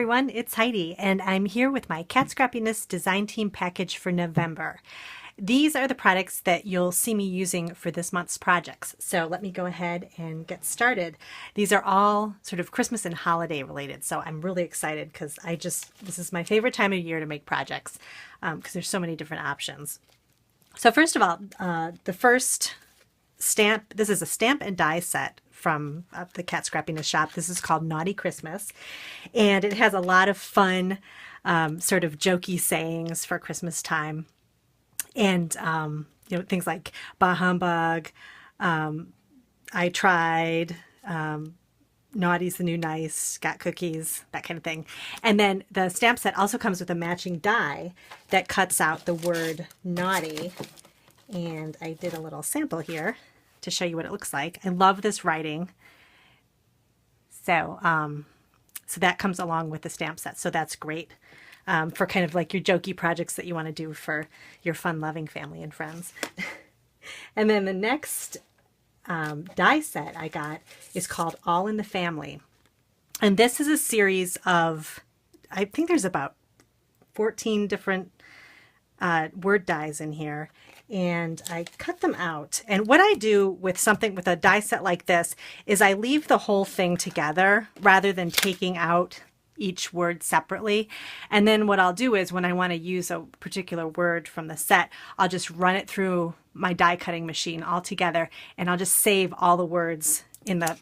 everyone, it's Heidi, and I'm here with my Cat Scrappiness design team package for November. These are the products that you'll see me using for this month's projects. So let me go ahead and get started. These are all sort of Christmas and holiday related, so I'm really excited because this is my favorite time of year to make projects because there's so many different options. So first of all, the first stamp, this is a stamp and die set from the Cat Scrappiness shop. This is called Naughty Christmas, and it has a lot of fun sort of jokey sayings for Christmas time, and things like bah humbug, I tried, naughty's the new nice, got cookies, that kind of thing. And then the stamp set also comes with a matching die that cuts out the word naughty, and I did a little sample here to show you what it looks like. I love this writing. So that comes along with the stamp set. So that's great for kind of like your jokey projects that you want to do for your fun-loving family and friends. And then the next die set I got is called All in the Family. And this is a series of, I think there's about 14 different word dies in here, and I cut them out. And what I do with a die set like this is I leave the whole thing together rather than taking out each word separately. And then what I'll do is when I want to use a particular word from the set, I'll just run it through my die cutting machine all together, and I'll just save all the words in the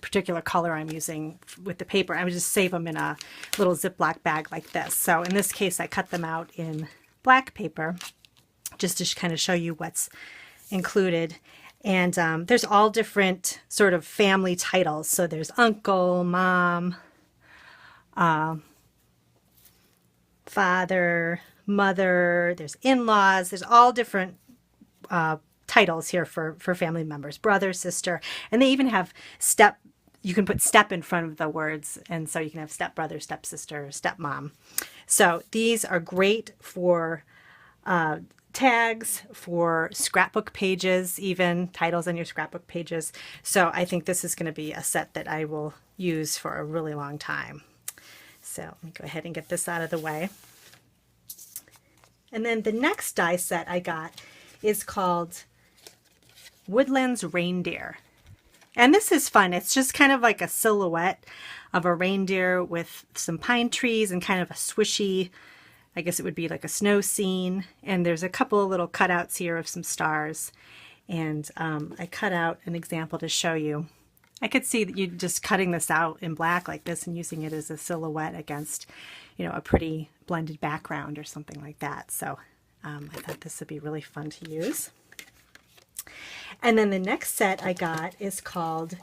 particular color I'm using with the paper. I would just save them in a little Ziploc bag like this. So in this case, I cut them out in black paper just to kind of show you what's included. And there's all different sort of family titles. So there's uncle, mom, father, mother, there's in-laws, there's all different titles here for family members, brother, sister, and they even have you can put step in front of the words, and so you can have stepbrother, stepsister, stepmom. So these are great for tags, for scrapbook pages, even titles on your scrapbook pages. So I think this is going to be a set that I will use for a really long time. So let me go ahead and get this out of the way. And then the next die set I got is called Woodlands Reindeer. And this is fun. It's just kind of like a silhouette of a reindeer with some pine trees and kind of a swishy, I guess it would be like a snow scene. And there's a couple of little cutouts here of some stars. And I cut out an example to show you. I could see that you just cutting this out in black like this and using it as a silhouette against, a pretty blended background or something like that. So I thought this would be really fun to use. And then the next set I got is called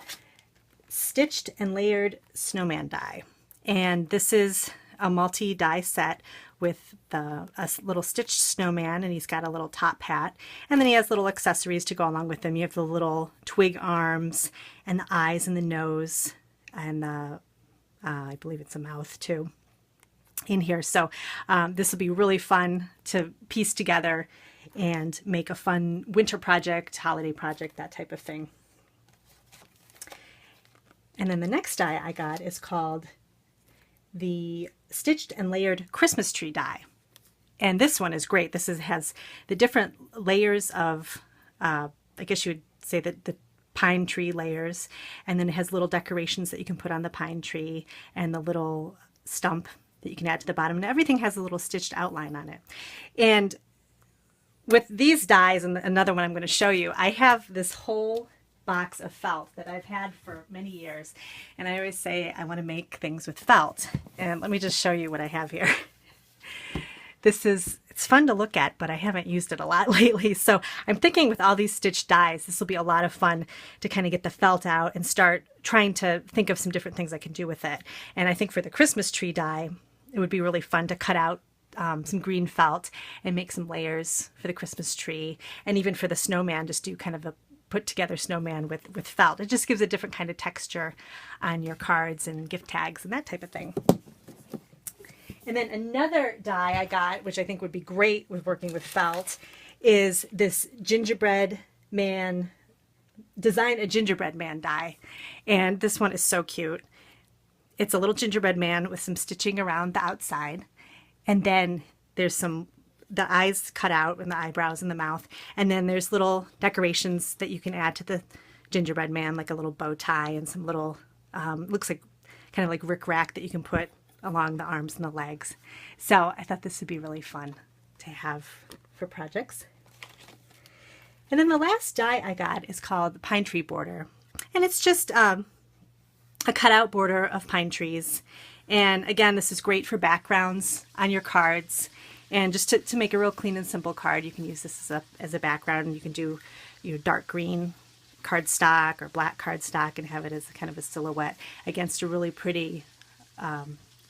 Stitched and Layered Snowman Die. And this is a multi-die set with a little stitched snowman, and he's got a little top hat. And then he has little accessories to go along with him. You have the little twig arms and the eyes and the nose, and I believe it's a mouth too in here. So this will be really fun to piece together and make a fun winter project, holiday project, that type of thing. And then the next die I got is called the Stitched and Layered Christmas Tree Die. And this one is great. This has the different layers of, I guess you would say that the pine tree layers, and then it has little decorations that you can put on the pine tree and the little stump that you can add to the bottom, and everything has a little stitched outline on it. And with these dies, and another one I'm going to show you, I have this whole box of felt that I've had for many years, and I always say I want to make things with felt. And let me just show you what I have here. It's fun to look at, but I haven't used it a lot lately. So I'm thinking with all these stitched dies, this will be a lot of fun to kind of get the felt out and start trying to think of some different things I can do with it. And I think for the Christmas tree die, it would be really fun to cut out some green felt and make some layers for the Christmas tree. And even for the snowman, just do kind of a put together snowman with felt. It just gives a different kind of texture on your cards and gift tags and that type of thing. And then another die I got, which I think would be great with working with felt, is this Gingerbread Man, Design a Gingerbread Man die. And this one is so cute. it's a little gingerbread man with some stitching around the outside. And then there's the eyes cut out and the eyebrows and the mouth. And then there's little decorations that you can add to the gingerbread man, like a little bow tie and some little, looks like kind of like rickrack that you can put along the arms and the legs. So I thought this would be really fun to have for projects. And then the last die I got is called Pine Tree Border. And it's just a cutout border of pine trees. And again, this is great for backgrounds on your cards. And just to make a real clean and simple card, you can use this as a background. You can do dark green cardstock or black cardstock and have it as kind of a silhouette against a really pretty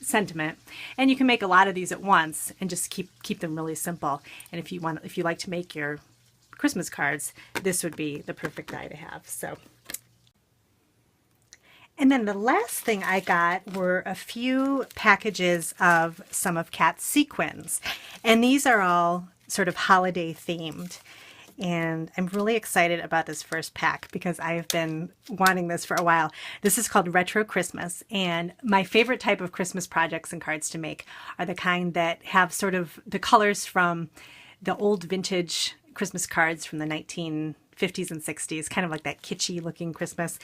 sentiment. And you can make a lot of these at once and just keep them really simple. And if you like to make your Christmas cards, this would be the perfect die to have. So. And then the last thing I got were a few packages of some of Kat's sequins. And these are all sort of holiday themed. And I'm really excited about this first pack because I've been wanting this for a while. This is called Retro Christmas. And my favorite type of Christmas projects and cards to make are the kind that have sort of the colors from the old vintage Christmas cards from the 1950s and 60s, kind of like that kitschy looking Christmas.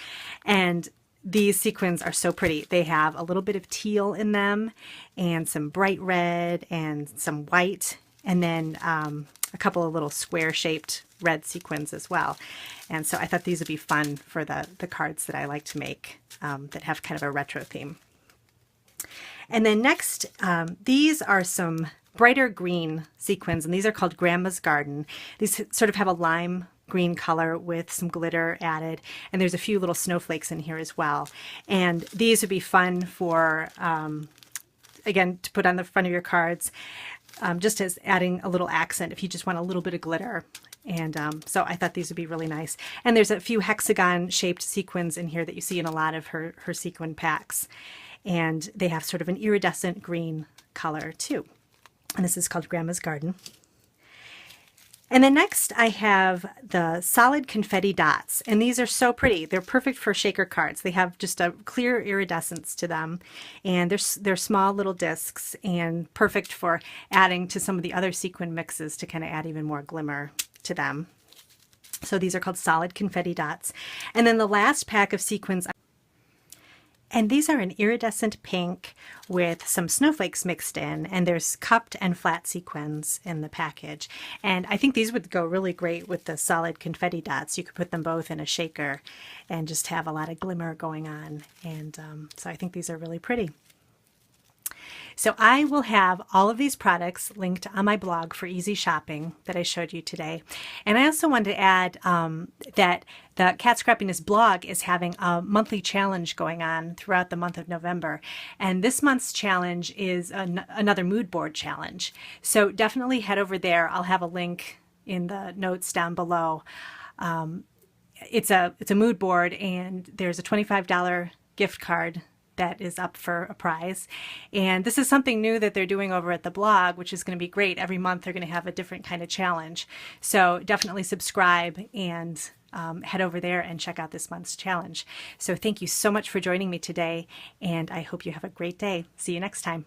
And these sequins are so pretty. They have a little bit of teal in them and some bright red and some white, and then a couple of little square shaped red sequins as well. And so I thought these would be fun for the cards that I like to make that have kind of a retro theme. And then next, these are some brighter green sequins, and these are called Grandma's Garden. These sort of have a lime green color with some glitter added, and there's a few little snowflakes in here as well. And these would be fun for, again, to put on the front of your cards, just as adding a little accent if you just want a little bit of glitter. And so I thought these would be really nice. And there's a few hexagon-shaped sequins in here that you see in a lot of her sequin packs. And they have sort of an iridescent green color too. And this is called Grandma's Garden. And then next I have the solid confetti dots, and these are so pretty. They're perfect for shaker cards. They have just a clear iridescence to them, and they're small little discs and perfect for adding to some of the other sequin mixes to kind of add even more glimmer to them. So these are called solid confetti dots. And then the last pack of sequins, and these are an iridescent pink with some snowflakes mixed in, and there's cupped and flat sequins in the package. And I think these would go really great with the solid confetti dots. You could put them both in a shaker and just have a lot of glimmer going on. And so I think these are really pretty. So I will have all of these products linked on my blog for easy shopping that I showed you today. And I also wanted to add that the Cat Scrappiness blog is having a monthly challenge going on throughout the month of November. And this month's challenge is another mood board challenge. So definitely head over there. I'll have a link in the notes down below. It's a mood board, and there's a $25 gift card that is up for a prize. And this is something new that they're doing over at the blog, which is going to be great. Every month they're going to have a different kind of challenge. So definitely subscribe and head over there and check out this month's challenge. So thank you so much for joining me today, and I hope you have a great day. See you next time.